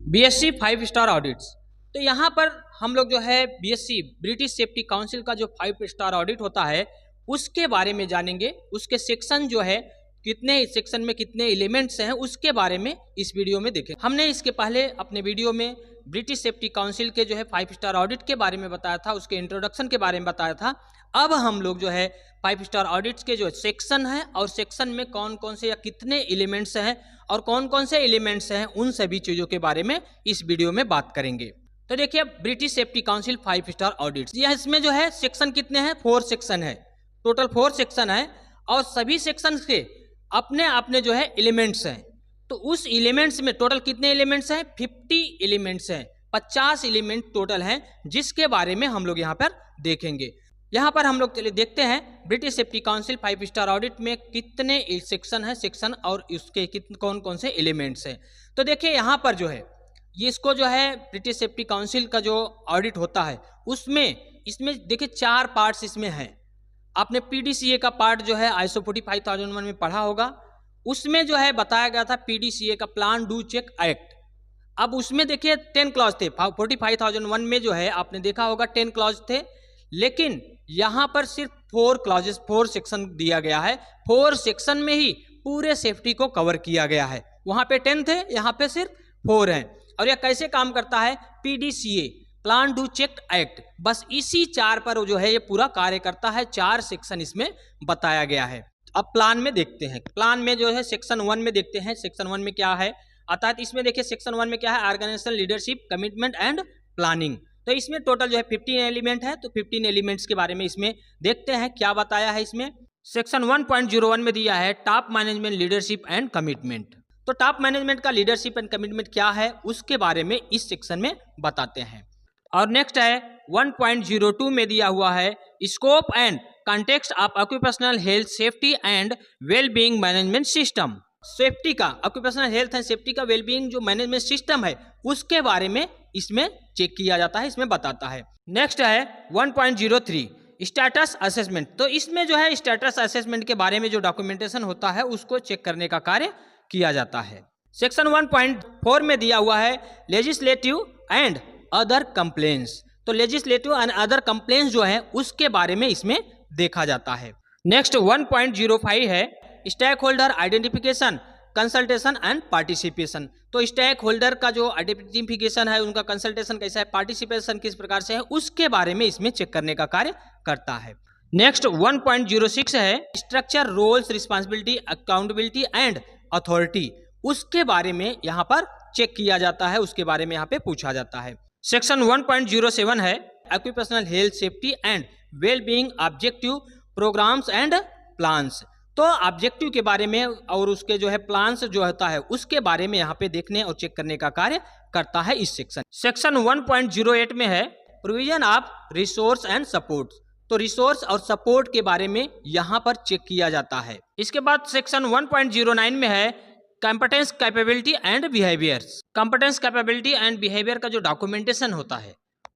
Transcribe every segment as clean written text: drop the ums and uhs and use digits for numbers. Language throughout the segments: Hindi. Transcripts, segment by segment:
BSc 5 star audits. तो यहाँ पर हम लोग जो है बीएससी ब्रिटिश सेफ्टी काउंसिल का जो 5 स्टार ऑडिट होता है उसके बारे में जानेंगे। उसके सेक्शन जो है कितने सेक्शन में कितने एलिमेंट्स हैं उसके बारे में इस वीडियो में देखें। हमने इसके पहले अपने वीडियो में ब्रिटिश सेफ्टी काउंसिल के जो है 5 स्टार ऑडिट के बारे में बताया था, उसके इंट्रोडक्शन के बारे में बताया था। अब हम लोग जो है 5 स्टार ऑडिट्स के जो सेक्शन है और सेक्शन में कौन कौन से या कितने एलिमेंट्स हैं और कौन कौन से एलिमेंट्स हैं उन सभी चीज़ों के बारे में इस वीडियो में बात करेंगे। तो देखिए British safety council 5 star audits, यह इसमें जो है सेक्शन कितने हैं, 4 सेक्शन है, टोटल 4 सेक्शन है और सभी सेक्शन के अपने अपने जो है एलिमेंट्स हैं। तो उस एलिमेंट्स में टोटल कितने एलिमेंट्स हैं, 50 एलिमेंट्स हैं, 50 एलिमेंट टोटल हैं जिसके बारे में हम लोग यहाँ पर देखेंगे। यहाँ पर हम लोग चलिए देखते हैं British safety council 5 star audit में कितने सेक्शन है, सेक्शन और उसके कौन कौन से एलिमेंट्स हैं। तो देखिए यहाँ पर जो है ये इसको जो है ब्रिटिश सेफ्टी काउंसिल का जो ऑडिट होता है इसमें देखिए 4 पार्ट्स इसमें हैं। आपने पीडीसीए का पार्ट जो है ISO 45001 में पढ़ा होगा, उसमें जो है बताया गया था पीडीसीए का प्लान डू चेक एक्ट। अब उसमें देखिए 10 क्लॉज थे, 45001 में जो है आपने देखा होगा 10 क्लॉज थे, लेकिन यहाँ पर सिर्फ 4 क्लॉजेस 4 सेक्शन दिया गया है। 4 सेक्शन में ही पूरे सेफ्टी को कवर किया गया है। वहाँ पे 10 थे, यहाँ पे सिर्फ 4 हैं। और यह कैसे काम करता है, PDCA plan do check act, बस इसी 4 पर जो है ये पूरा कार्य करता है। 4 सेक्शन इसमें बताया गया है। अब प्लान में देखते हैं, प्लान में जो है सेक्शन 1 में देखते हैं सेक्शन 1 में क्या है। अर्थात इसमें देखिए सेक्शन 1 में क्या है, organisational leadership commitment and planning. तो इसमें टोटल जो है 15 एलिमेंट है। तो 15 एलिमेंट्स के बारे में इसमें देखते हैं क्या बताया है। इसमें सेक्शन 1.01 में दिया है top management leadership and commitment. तो टॉप मैनेजमेंट का लीडरशिप एंड कमिटमेंट क्या है उसके बारे में इस सेक्शन में बताते हैं। और नेक्स्ट है 1.02 में दिया हुआ है scope and context of occupational health safety and wellbeing management system. Safety का, ऑक्यूपेशनल हेल्थ एंड सेफ्टी का वेलबींग जो मैनेजमेंट सिस्टम है उसके बारे में इसमें चेक किया जाता है, इसमें बताता है। नेक्स्ट है 1.03 स्टेटस असेसमेंट। तो इसमें जो है स्टेटस असेसमेंट के बारे में जो डॉक्यूमेंटेशन होता है उसको चेक करने का कार्य किया जाता है। सेक्शन 1.4 में दिया हुआ है लेजिस्लेटिव एंड अदर कंप्लेंट्स। तो लेजिस्लेटिव एंड अदर कंप्लेंट्स जो है उसके बारे में इसमें देखा जाता है। नेक्स्ट 1.05 है stakeholder identification, consultation and participation. तो स्टेक होल्डर का जो आइडेंटिफिकेशन है, उनका कंसल्टेशन कैसा है, पार्टिसिपेशन किस प्रकार से है, उसके बारे में इसमें चेक करने का कार्य करता है। नेक्स्ट 1.06 है structure, roles, responsibility, accountability and authority. उसके बारे में यहाँ पर चेक किया जाता है, उसके बारे में यहाँ पे पूछा जाता है। सेक्शन 1.07 है occupational health safety and wellbeing objective, programmes and plans. तो ऑब्जेक्टिव के बारे में और उसके जो है प्लान्स जो होता है उसके बारे में यहाँ पे देखने और चेक करने का कार्य करता है इस सेक्शन। सेक्शन 1.08 में है provision of resource and support. तो रिसोर्स और सपोर्ट के बारे में यहाँ पर चेक किया जाता है। इसके बाद सेक्शन 1.09 में है competence, capability and behaviours. Competence, capability and behaviour का जो डॉक्यूमेंटेशन होता है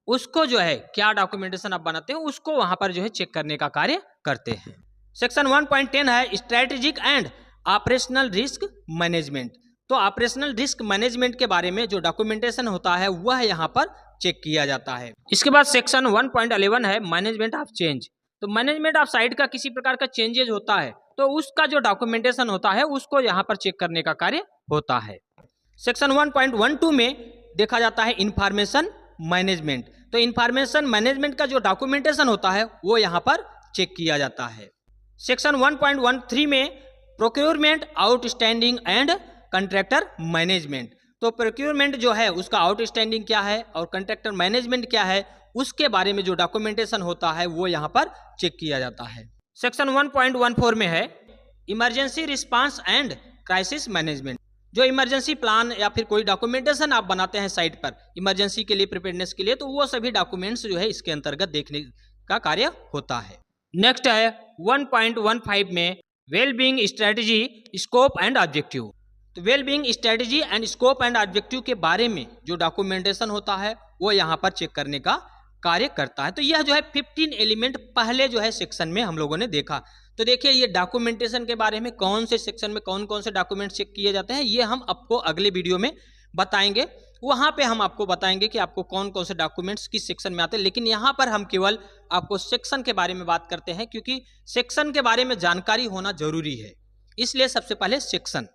उसको जो है क्या डॉक्यूमेंटेशन आप बनाते हो उसको वहां पर जो है चेक करने का कार्य करते हैं। सेक्शन 1.10 है strategic and operational risk management. तो ऑपरेशनल रिस्क मैनेजमेंट के बारे में जो डॉक्यूमेंटेशन होता है वह यहाँ पर चेक किया जाता है। इसके बाद सेक्शन 1.11 है मैनेजमेंट ऑफ चेंज। तो मैनेजमेंट ऑफ साइट का किसी प्रकार का चेंजेज होता है तो उसका जो डॉक्यूमेंटेशन होता है उसको यहाँ पर चेक करने का कार्य होता है। सेक्शन 1.12 में देखा जाता है इंफॉर्मेशन मैनेजमेंट। तो इंफॉर्मेशन मैनेजमेंट का जो डॉक्यूमेंटेशन होता है वो यहाँ पर चेक किया जाता है। सेक्शन 1.13 में procurement, outstanding and contractor management. तो प्रोक्योरमेंट जो है उसका आउटस्टैंडिंग क्या है और कंट्रैक्टर मैनेजमेंट क्या है उसके बारे में जो डॉक्यूमेंटेशन होता है वो यहाँ पर चेक किया जाता है। सेक्शन 1.14 में है emergency response and crisis management. जो इमरजेंसी प्लान या फिर कोई डॉक्यूमेंटेशन आप बनाते हैं साइट पर इमरजेंसी के लिए, प्रिपेयरनेस के लिए, तो वो सभी डॉक्यूमेंट्स जो है इसके अंतर्गत देखने का कार्य होता है। नेक्स्ट है 1.15 में wellbeing strategy, scope and objective. तो wellbeing strategy and scope and objective के बारे में जो डॉक्यूमेंटेशन होता है वो यहाँ पर चेक करने का कार्य करता है। तो यह जो है 15 एलिमेंट पहले जो है सेक्शन में हम लोगों ने देखा। तो देखिए ये डॉक्यूमेंटेशन के बारे में कौन से सेक्शन में कौन कौन से डॉक्यूमेंट चेक किए जाते हैं ये हम आपको अगले वीडियो में बताएंगे। वहां पे हम आपको बताएंगे कि आपको कौन कौन से डॉक्यूमेंट्स किस सेक्शन में आते हैं, लेकिन यहाँ पर हम केवल आपको सेक्शन के बारे में बात करते हैं, क्योंकि सेक्शन के बारे में जानकारी होना जरूरी है। इसलिए सबसे पहले सेक्शन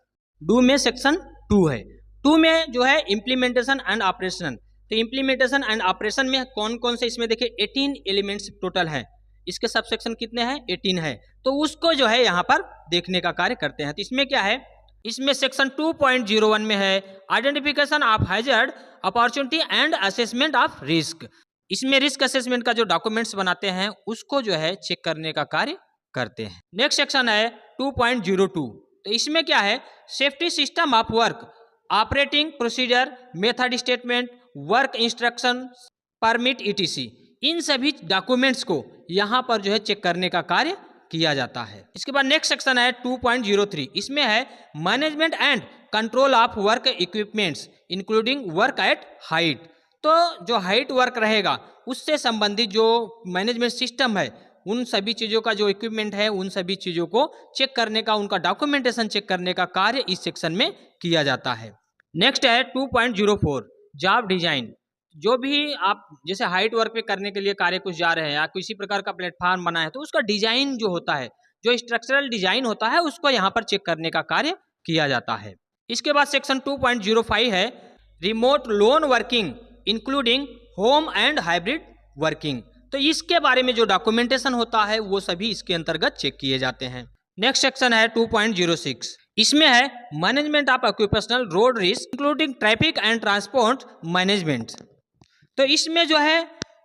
डू में सेक्शन 2 है। 2 में जो है इम्प्लीमेंटेशन एंड ऑपरेशन। तो इम्प्लीमेंटेशन एंड ऑपरेशन में कौन कौन से, इसमें देखिए 18 एलिमेंट्स टोटल हैं। इसके सब सेक्शन कितने हैं? 18 है। तो उसको जो है यहाँ पर देखने का कार्य करते हैं। तो इसमें क्या है, इसमें सेक्शन 2.01 में है identification of hazard, opportunity and assessment of risk. इसमें रिस्क असेसमेंट का जो डॉक्यूमेंट्स बनाते हैं उसको जो है चेक करने का कार्य करते हैं। नेक्स्ट सेक्शन है 2.02। तो इसमें क्या है, safety system of work, operating procedure, method statement, work instruction, permit ETC, इन सभी डॉक्यूमेंट्स को यहाँ पर जो है चेक करने का कार्य किया जाता है। इसके बाद नेक्स्ट सेक्शन है 2.03। इसमें है management and control of work equipments including work at height. तो जो हाइट वर्क रहेगा उससे संबंधित जो मैनेजमेंट सिस्टम है, उन सभी चीज़ों का जो इक्विपमेंट है, उन सभी चीज़ों को चेक करने का, उनका डॉक्यूमेंटेशन चेक करने का कार्य इस सेक्शन में किया जाता है। नेक्स्ट है 2.04 जॉब डिजाइन। जो भी आप जैसे हाइट वर्क पे करने के लिए कार्य कुछ जा रहे हैं या किसी प्रकार का प्लेटफॉर्म बना है, तो उसका डिजाइन जो होता है, जो स्ट्रक्चरल डिजाइन होता है, उसको यहाँ पर चेक करने का कार्य किया जाता है। इसके बाद सेक्शन 2.05 है remote loan working including home and hybrid working. तो इसके बारे में जो डॉक्यूमेंटेशन होता है वो सभी इसके अंतर्गत चेक किए जाते हैं। नेक्स्ट सेक्शन है 2.06। इसमें है management of occupational road risk including traffic and transport management. तो इसमें जो है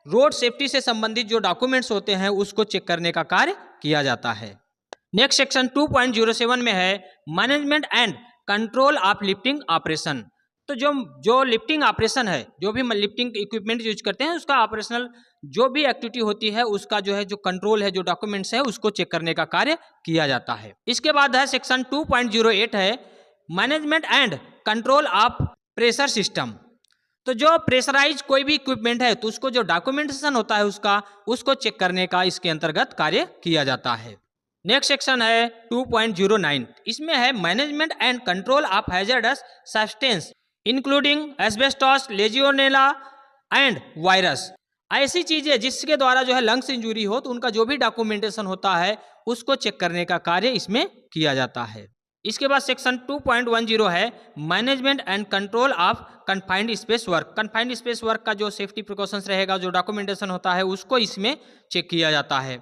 रोड सेफ्टी से संबंधित जो डॉक्यूमेंट्स होते हैं उसको चेक करने का कार्य किया जाता है। नेक्स्ट सेक्शन 2.07 में है management and control of lifting operation. तो जो लिफ्टिंग ऑपरेशन है, जो भी लिफ्टिंग इक्विपमेंट यूज करते हैं, उसका ऑपरेशनल जो भी एक्टिविटी होती है उसका जो है जो कंट्रोल है, जो डॉक्यूमेंट्स है, उसको चेक करने का कार्य किया जाता है। इसके बाद है सेक्शन 2.08 है management and control of pressure system. तो जो प्रेशराइज कोई भी इक्विपमेंट है तो उसको जो डॉक्यूमेंटेशन होता है उसको चेक करने का इसके अंतर्गत कार्य किया जाता है। नेक्स्ट सेक्शन है 2.09। इसमें है management and control of hazardous substance including asbestos, legionella and virus. ऐसी चीजें जिसके द्वारा जो है लंग्स इंजरी हो, तो उनका जो भी डॉक्यूमेंटेशन होता है उसको चेक करने का कार्य इसमें किया जाता है। इसके बाद सेक्शन 2.10 है management and control of confined space work. Confined space work का जो सेफ्टी प्रिकॉशंस रहेगा, जो डॉक्यूमेंटेशन होता है, उसको इसमें चेक किया जाता है।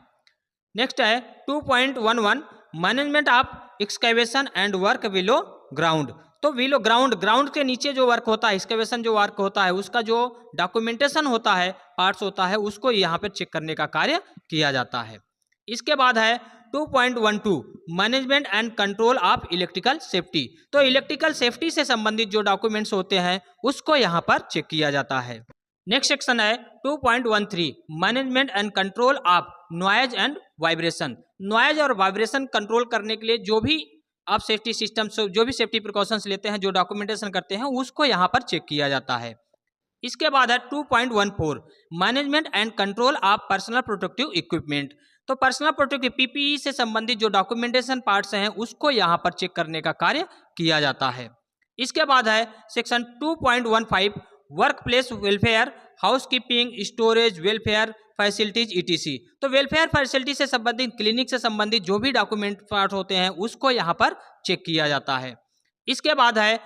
नेक्स्ट है 2.11 management of excavation and work below ground. तो बिलो ग्राउंड के नीचे जो वर्क होता है, एक्सकेवेशन जो वर्क होता है, उसका जो डॉक्यूमेंटेशन होता है, पार्ट्स होता है, उसको यहाँ पर चेक करने का कार्य किया जाता है। इसके बाद है 2.12 management and control of electrical safety. तो इलेक्ट्रिकल सेफ्टी से संबंधित जो डॉक्यूमेंट्स होते हैं उसको यहाँ पर चेक किया जाता है। नेक्स्ट सेक्शन है 2.13 management and control of noise and vibration. Noise और वाइब्रेशन कंट्रोल करने के लिए जो भी आप सेफ्टी सिस्टम, जो भी सेफ्टी प्रिकॉशंस लेते हैं, जो डॉक्यूमेंटेशन करते हैं, उसको यहाँ पर चेक किया जाता है। इसके बाद है 2.14 management and control of personal protective equipment. तो पर्सनल प्रोटेक्टिव पीपीई से संबंधित जो डॉक्यूमेंटेशन पार्ट्स हैं उसको यहाँ पर चेक करने का कार्य किया जाता है। इसके बाद है section 2.15 work place welfare, housekeeping, storage, welfare facilities etc. तो वेलफेयर फैसिलिटी से संबंधित, क्लिनिक से संबंधित जो भी डॉक्यूमेंट पार्ट होते हैं उसको यहाँ पर चेक किया जाता है। इसके बाद है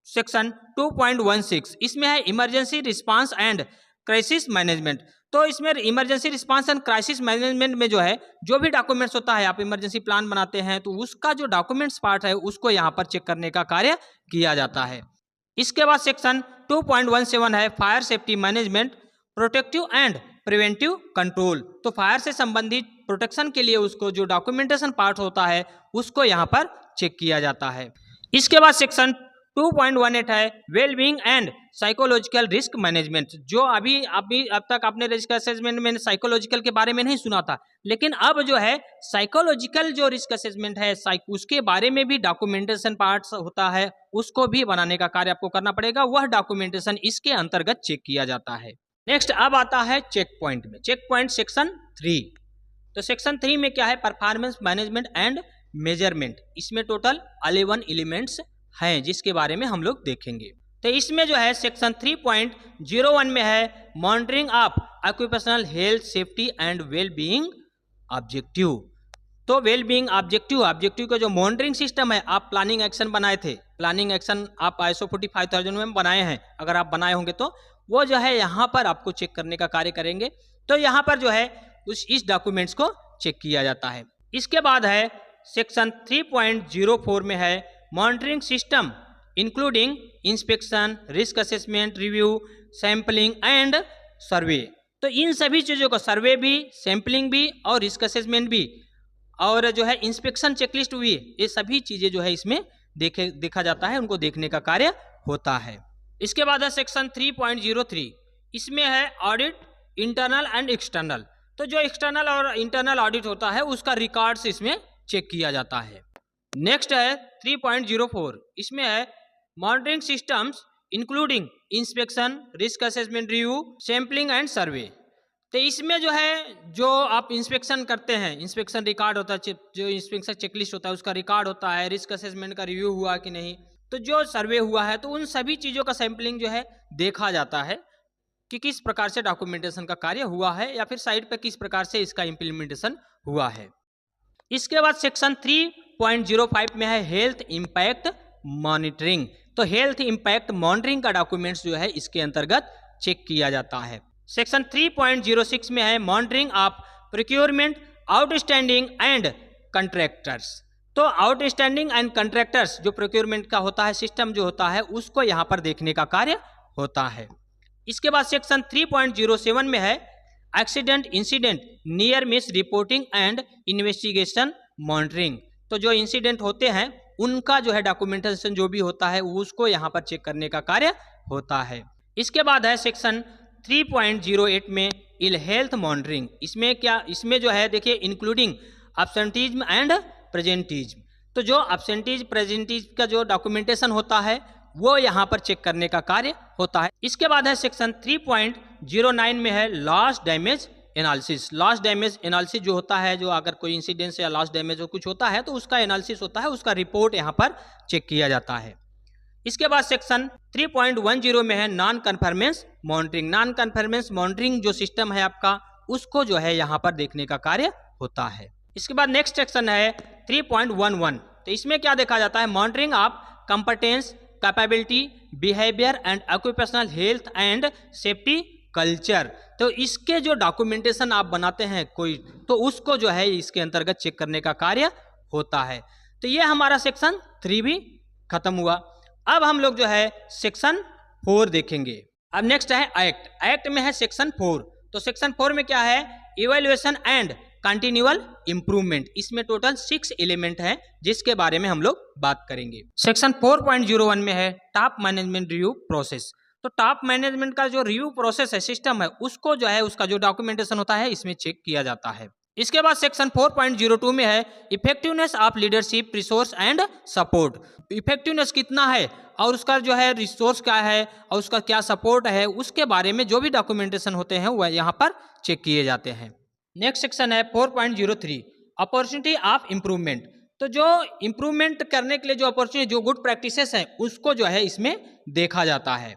सेक्शन 2.16। इसमें है emergency response and crisis management. तो इसमें emergency response and crisis management में जो है जो भी डॉक्यूमेंट्स होता है, आप इमरजेंसी प्लान बनाते हैं तो उसका जो डॉक्यूमेंट्स पार्ट है उसको यहाँ पर चेक करने का कार्य किया जाता है। इसके बाद सेक्शन 2.17 है fire safety management, protective and preventive control. तो फायर से संबंधित प्रोटेक्शन के लिए उसको जो डॉक्यूमेंटेशन पार्ट होता है उसको यहाँ पर चेक किया जाता है। इसके बाद सेक्शन 2.18 है wellbeing and psychological risk management. जो अब तक आपने रिस्क असेसमेंट में साइकोलॉजिकल के बारे में नहीं सुना था, लेकिन अब जो है साइकोलॉजिकल जो रिस्क असेसमेंट है उसके बारे में भी डॉक्यूमेंटेशन पार्ट्स होता है, उसको भी बनाने का कार्य आपको करना पड़ेगा। वह डॉक्यूमेंटेशन इसके अंतर्गत चेक किया जाता है। नेक्स्ट अब आता है चेक पॉइंट में। Checkpoint section 3। तो सेक्शन 3 में क्या है, परफॉर्मेंस मैनेजमेंट एंड मेजरमेंट। इसमें टोटल 11 एलिमेंट्स हैं जिसके बारे में हम लोग देखेंगे। तो इसमें जो है सेक्शन 3.01 में है monitoring of occupational health safety and well being objective. तो वेल बीइंग ऑब्जेक्टिव का जो मॉनिटरिंग सिस्टम है, आप प्लानिंग एक्शन बनाए थे, प्लानिंग एक्शन आप ISO 45000 में बनाए हैं, अगर आप बनाए होंगे तो वो जो है यहाँ पर आपको चेक करने का कार्य करेंगे। तो यहाँ पर जो है इस डॉक्यूमेंट्स को चेक किया जाता है। इसके बाद है सेक्शन 3.04 में है monitoring system including inspection, risk assessment, review, sampling and सर्वे। तो इन सभी चीज़ों को, सर्वे भी, सैंपलिंग भी और रिस्क असेसमेंट भी और जो है इंस्पेक्शन चेकलिस्ट भी, ये सभी चीज़ें जो है इसमें देखा जाता है, उनको देखने का कार्य होता है। इसके बाद है सेक्शन 3.03, इसमें है ऑडिट इंटरनल एंड एक्सटर्नल। तो जो एक्सटर्नल और इंटरनल ऑडिट होता है उसका रिकॉर्ड्स इसमें चेक किया जाता है। नेक्स्ट है 3.04, इसमें है monitoring systems including inspection, risk assessment, review, sampling and सर्वे। तो इसमें जो है जो आप इंस्पेक्शन करते हैं, इंस्पेक्शन रिकॉर्ड होता है, जो इंस्पेक्शन चेकलिस्ट होता है उसका रिकॉर्ड होता है, रिस्क असेसमेंट का रिव्यू हुआ कि नहीं, तो जो सर्वे हुआ है, तो उन सभी चीज़ों का सैंपलिंग जो है देखा जाता है कि किस प्रकार से डॉक्यूमेंटेशन का कार्य हुआ है या फिर साइट पर किस प्रकार से इसका इम्प्लीमेंटेशन हुआ है। इसके बाद सेक्शन 3.05 में है हेल्थ इम्पैक्ट मॉनिटरिंग। तो हेल्थ इम्पैक्ट मॉनिटरिंग का डॉक्यूमेंट्स जो है इसके अंतर्गत चेक किया जाता है। सेक्शन 3.06 में है monitoring of procurement, outstanding and contractors. तो आउटस्टैंडिंग एंड कंट्रैक्टर्स जो प्रोक्योरमेंट का होता है, सिस्टम जो होता है, उसको यहाँ पर देखने का कार्य होता है। इसके बाद सेक्शन 3.07 में है accident, incident, near miss reporting and investigation monitoring. तो जो इंसिडेंट होते हैं उनका जो है डॉक्यूमेंटेशन जो भी होता है उसको यहाँ पर चेक करने का कार्य होता है। इसके बाद है सेक्शन 3.08 में इल हेल्थ मॉनिटरिंग। इसमें जो है देखिए इंक्लूडिंग एब्सेंटीज्म एंड प्रेजेंटीज्म। तो जो एब्सेंटीज प्रेजेंटीज्म का जो डॉक्यूमेंटेशन होता है वो यहाँ पर चेक करने का कार्य होता है। इसके बाद है सेक्शन 3.09 में है loss damage analysis. Loss damage analysis जो होता है, जो अगर कोई इंसिडेंस या लॉस डैमेज हो कुछ होता है तो उसका एनालिसिस होता है, उसका रिपोर्ट यहाँ पर चेक किया जाता है। इसके बाद सेक्शन 3.10 में है non conformance monitoring. Non conformance monitoring जो सिस्टम है आपका, उसको जो है यहाँ पर देखने का कार्य होता है। इसके बाद नेक्स्ट सेक्शन है 3.11। तो इसमें क्या देखा जाता है, monitoring of competence, capability, behaviour and occupational health and safety culture. तो इसके जो डॉक्यूमेंटेशन आप बनाते हैं कोई, तो उसको जो है इसके अंतर्गत चेक करने का कार्य होता है। तो ये हमारा सेक्शन 3 भी खत्म हुआ। अब हम लोग जो है सेक्शन 4 देखेंगे। अब नेक्स्ट है एक्ट। एक्ट में है सेक्शन 4। तो सेक्शन 4 में क्या है, इवैल्यूएशन एंड कंटिन्यूअल इंप्रूवमेंट। इसमें टोटल 6 एलिमेंट हैं जिसके बारे में हम लोग बात करेंगे। सेक्शन 4.01 में है टॉप मैनेजमेंट रिव्यू प्रोसेस। तो टॉप मैनेजमेंट का जो रिव्यू प्रोसेस है, सिस्टम है, उसको जो है उसका जो डॉक्यूमेंटेशन होता है इसमें चेक किया जाता है। इसके बाद सेक्शन 4.02 में है effectiveness of leadership, resource and support. Effectiveness कितना है और उसका जो है रिसोर्स क्या है और उसका क्या सपोर्ट है, उसके बारे में जो भी डॉक्यूमेंटेशन होते हैं वह यहाँ पर चेक किए जाते हैं। नेक्स्ट सेक्शन है 4.03 अपॉर्चुनिटी ऑफ इम्प्रूवमेंट। तो जो इम्प्रूवमेंट करने के लिए जो अपॉर्चुनिटी, जो गुड प्रैक्टिसेस हैं, उसको जो है इसमें देखा जाता है।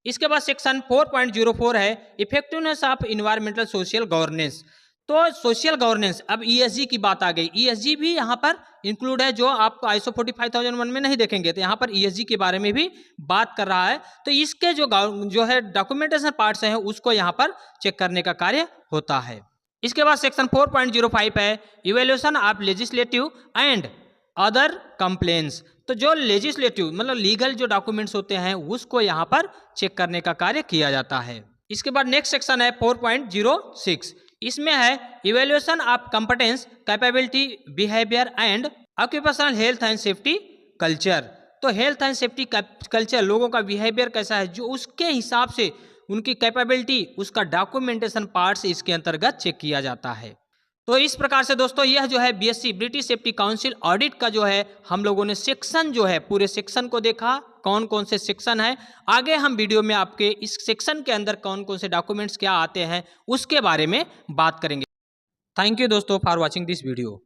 इसके बाद सेक्शन 4.04 है effectiveness of environmental social governance. तो सोशल गवर्नेंस, अब ESG की बात आ गई। ESG भी यहाँ पर इंक्लूड है, जो आप ISO 45001 में नहीं देखेंगे, तो यहाँ पर ESG के बारे में भी बात कर रहा है। तो इसके जो है डॉक्यूमेंटेशन पार्ट्स हैं उसको यहाँ पर चेक करने का कार्य होता है। इसके बाद सेक्शन 4.05 है evaluation of legislative and other complaints. तो जो लेजिस्लेटिव मतलब लीगल जो डॉक्यूमेंट्स होते हैं उसको यहाँ पर चेक करने का कार्य किया जाता है। इसके बाद नेक्स्ट सेक्शन है 4.06। इसमें है evaluation of competence, capability, behaviour and occupational health and safety culture. तो हेल्थ एंड सेफ्टी कल्चर, लोगों का बिहेवियर कैसा है, जो उसके हिसाब से उनकी कैपेबिलिटी, उसका डॉक्यूमेंटेशन पार्ट्स इसके अंतर्गत चेक किया जाता है। तो इस प्रकार से दोस्तों यह जो है BSc British safety council audit का जो है हम लोगों ने सेक्शन जो है पूरे सेक्शन को देखा, कौन कौन से सेक्शन है। आगे हम वीडियो में आपके इस सेक्शन के अंदर कौन कौन से डॉक्यूमेंट्स क्या आते हैं उसके बारे में बात करेंगे। थैंक यू दोस्तों फॉर वॉचिंग दिस वीडियो।